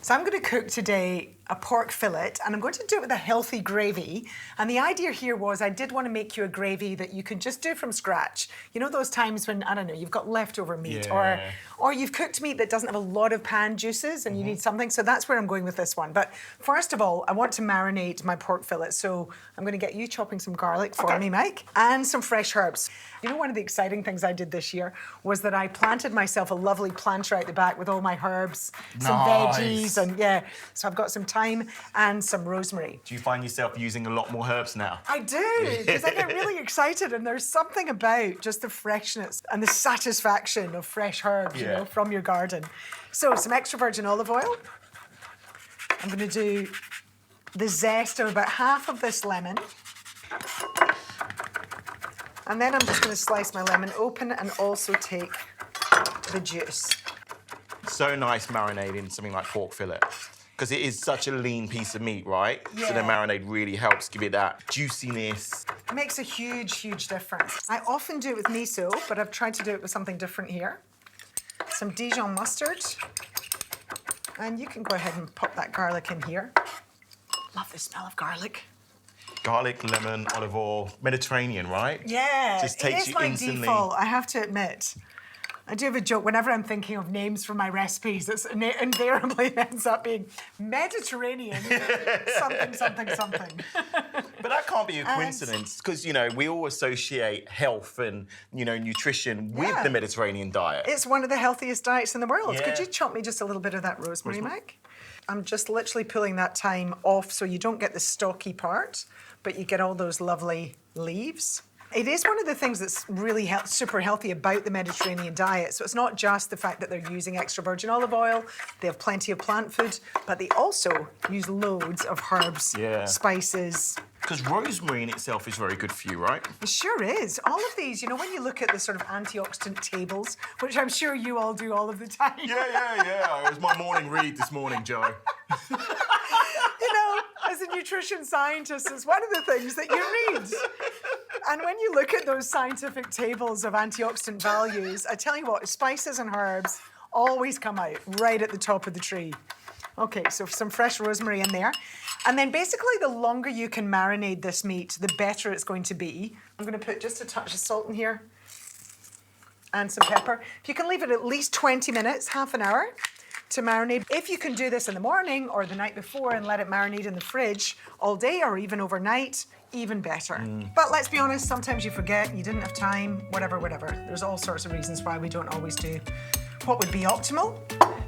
So I'm going to cook today a pork fillet, and I'm going to do it with a healthy gravy. And the idea here was I did want to make you a gravy that you can just do from scratch. You know those times when, I don't know, you've got leftover meat or you've cooked meat that doesn't have a lot of pan juices and you need something. So that's where I'm going with this one. But first of all, I want to marinate my pork fillet. So I'm going to get you chopping some garlic for me, Mike, and some fresh herbs. You know, one of the exciting things I did this year was that I planted myself a lovely planter out the back with all my herbs, some veggies, and so I've got some thyme and some rosemary. Do you find yourself using a lot more herbs now? I do, because I get really excited, and there's something about just the freshness and the satisfaction of fresh herbs, you know, from your garden. So some extra virgin olive oil. I'm going to do the zest of about half of this lemon. And then I'm just going to slice my lemon open and also take the juice. So nice marinating something like pork fillet, because it is such a lean piece of meat, right? Yeah. So the marinade really helps give it that juiciness. It makes a huge, huge difference. I often do it with miso, but I've tried to do it with something different here. Some Dijon mustard. And you can go ahead and pop that garlic in here. Love the smell of garlic. Garlic, lemon, olive oil, Mediterranean, right? Yeah, Just takes you my instantly. default, I have to admit. I do have a joke, whenever I'm thinking of names for my recipes, it invariably ends up being Mediterranean, something, something, something. But that can't be a coincidence, because, you know, we all associate health and, you know, nutrition with the Mediterranean diet. It's one of the healthiest diets in the world. Yeah. Could you chop me just a little bit of that rosemary, Mike? I'm just literally pulling that thyme off so you don't get the stalky part, but you get all those lovely leaves. It is one of the things that's really super healthy about the Mediterranean diet. So it's not just the fact that they're using extra virgin olive oil, they have plenty of plant food, but they also use loads of herbs, spices. Because rosemary in itself is very good for you, right? It sure is. All of these, you know, when you look at the sort of antioxidant tables, which I'm sure you all do all of the time. Yeah. It was my morning read this morning, Joe. You know, as a nutrition scientist, it's one of the things that you read. And when you look at those scientific tables of antioxidant values, I tell you what, spices and herbs always come out right at the top of the tree. Okay, so some fresh rosemary in there. And then basically the longer you can marinate this meat, the better it's going to be. I'm going to put just a touch of salt in here and some pepper. If you can leave it at least 20 minutes, half an hour, to marinate. If you can do this in the morning or the night before and let it marinate in the fridge all day or even overnight, even better. But let's be honest, sometimes you forget, you didn't have time, whatever. There's all sorts of reasons why we don't always do what would be optimal.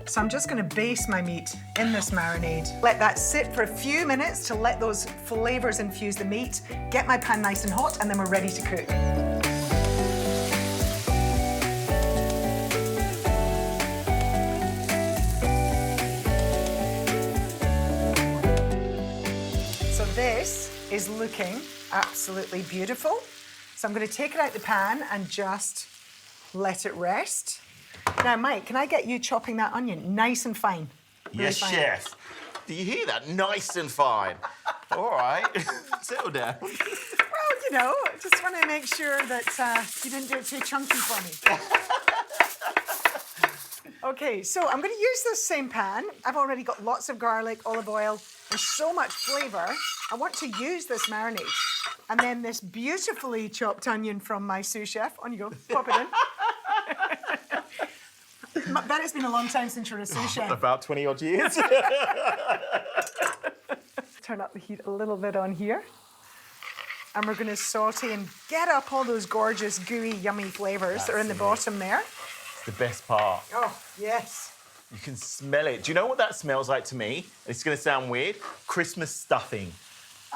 So I'm just going to base my meat in this marinade. Let that sit for a few minutes to let those flavors infuse the meat, get my pan nice and hot, and then we're ready to cook. So this is looking absolutely beautiful. So I'm going to take it out the pan and just let it rest. Now, Mike, can I get you chopping that onion nice and fine? Really Yes, fine. chef. Do you hear that? Nice and fine. All right. Settle down. Well, you know, I just want to make sure that you didn't do it too chunky for me. Okay, so I'm going to use this same pan. I've already got lots of garlic, olive oil, and so much flavour. I want to use this marinade. And then this beautifully chopped onion from my sous chef. On you go, pop it in. Bet it's been a long time since you're a sous chef. About 20 odd years. Turn up the heat a little bit on here. And we're going to saute and get up all those gorgeous, gooey, yummy flavours that are in the bottom there. The best part. Oh, yes. You can smell it. Do you know what that smells like to me? It's going to sound weird. Christmas stuffing.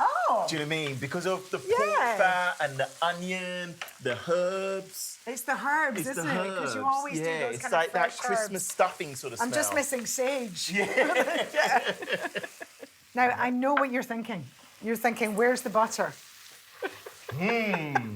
Oh. Do you know what I mean? Because of the pork fat and the onion, the herbs. It's the herbs, It's isn't the it? herbs. Because you always do those it's kind like of fresh that Christmas herbs. stuffing sort of smell. I'm just missing sage. Yeah. Now, I know what you're thinking. You're thinking, where's the butter? I'm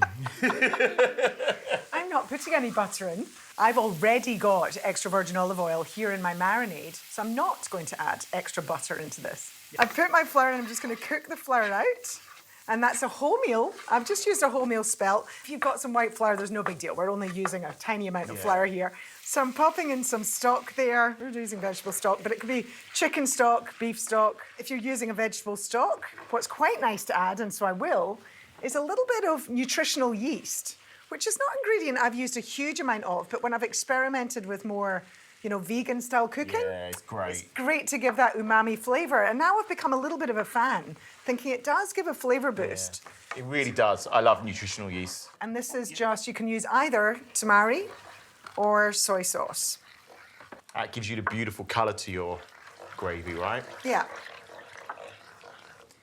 not putting any butter in. I've already got extra virgin olive oil here in my marinade, so I'm not going to add extra butter into this. I've put my flour in, I'm just going to cook the flour out. And that's a wholemeal. I've just used a wholemeal spelt. If you've got some white flour, there's no big deal. We're only using a tiny amount of flour here. So I'm popping in some stock there. We're using vegetable stock, but it could be chicken stock, beef stock. If you're using a vegetable stock, what's quite nice to add, and so I will, is a little bit of nutritional yeast, which is not an ingredient I've used a huge amount of, but when I've experimented with more, vegan style cooking, Yeah, it's great. It's great to give that umami flavor. And now I've become a little bit of a fan, thinking it does give a flavor boost. Yeah, it really does. I love nutritional yeast. And this is just, you can use either tamari or soy sauce. That gives you the beautiful colour to your gravy, right? Yeah.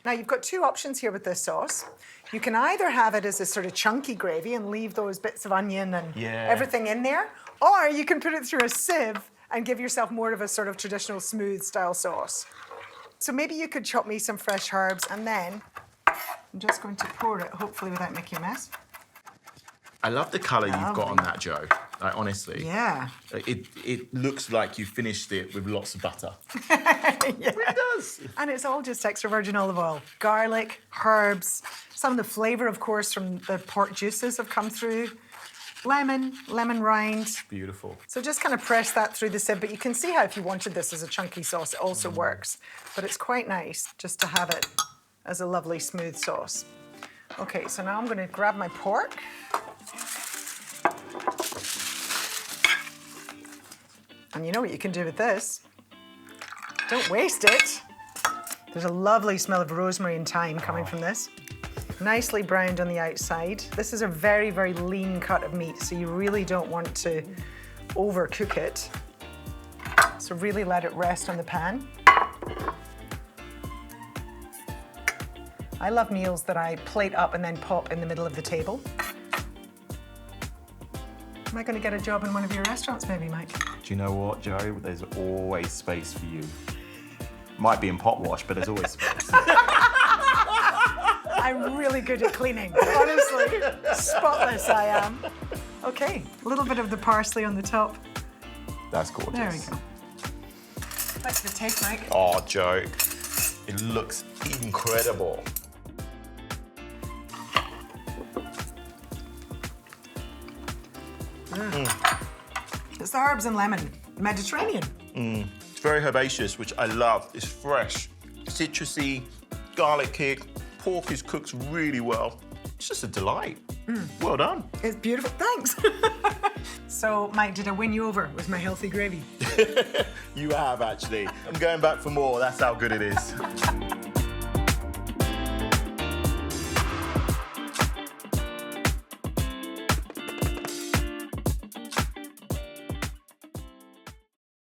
Now you've got two options here with this sauce. You can either have it as a sort of chunky gravy and leave those bits of onion and everything in there, or you can put it through a sieve and give yourself more of a sort of traditional smooth style sauce. So maybe you could chop me some fresh herbs, and then I'm just going to pour it, hopefully without making a mess. I love the colour you've got on that, Joe. Like, honestly. Yeah. It looks like you finished it with lots of butter. Yeah. It really does. And it's all just extra virgin olive oil. Garlic, herbs, some of the flavour, of course, from the pork juices have come through. Lemon rind. Beautiful. So just kind of press that through the sieve, but you can see how if you wanted this as a chunky sauce, it also works. But it's quite nice just to have it as a lovely smooth sauce. Okay, so now I'm going to grab my pork. And you know what you can do with this? Don't waste it. There's a lovely smell of rosemary and thyme coming from this. Nicely browned on the outside. This is a very, very lean cut of meat, so you really don't want to overcook it. So really let it rest on the pan. I love meals that I plate up and then pop in the middle of the table. Am I going to get a job in one of your restaurants maybe, Mike? Do you know what, Joe? There's always space for you. Might be in pot wash, but there's always space. I'm really good at cleaning. Honestly, spotless I am. Okay, a little bit of the parsley on the top. That's gorgeous. There we go. Back to the taste, Mike. Oh, Joe, it looks incredible. It's the herbs and lemon, Mediterranean. It's very herbaceous, which I love. It's fresh, citrusy, garlic kick. Pork is cooked really well. It's just a delight. Well done. It's beautiful, thanks. So, Mike, did I win you over with my healthy gravy? You have, actually. I'm going back for more. That's how good it is.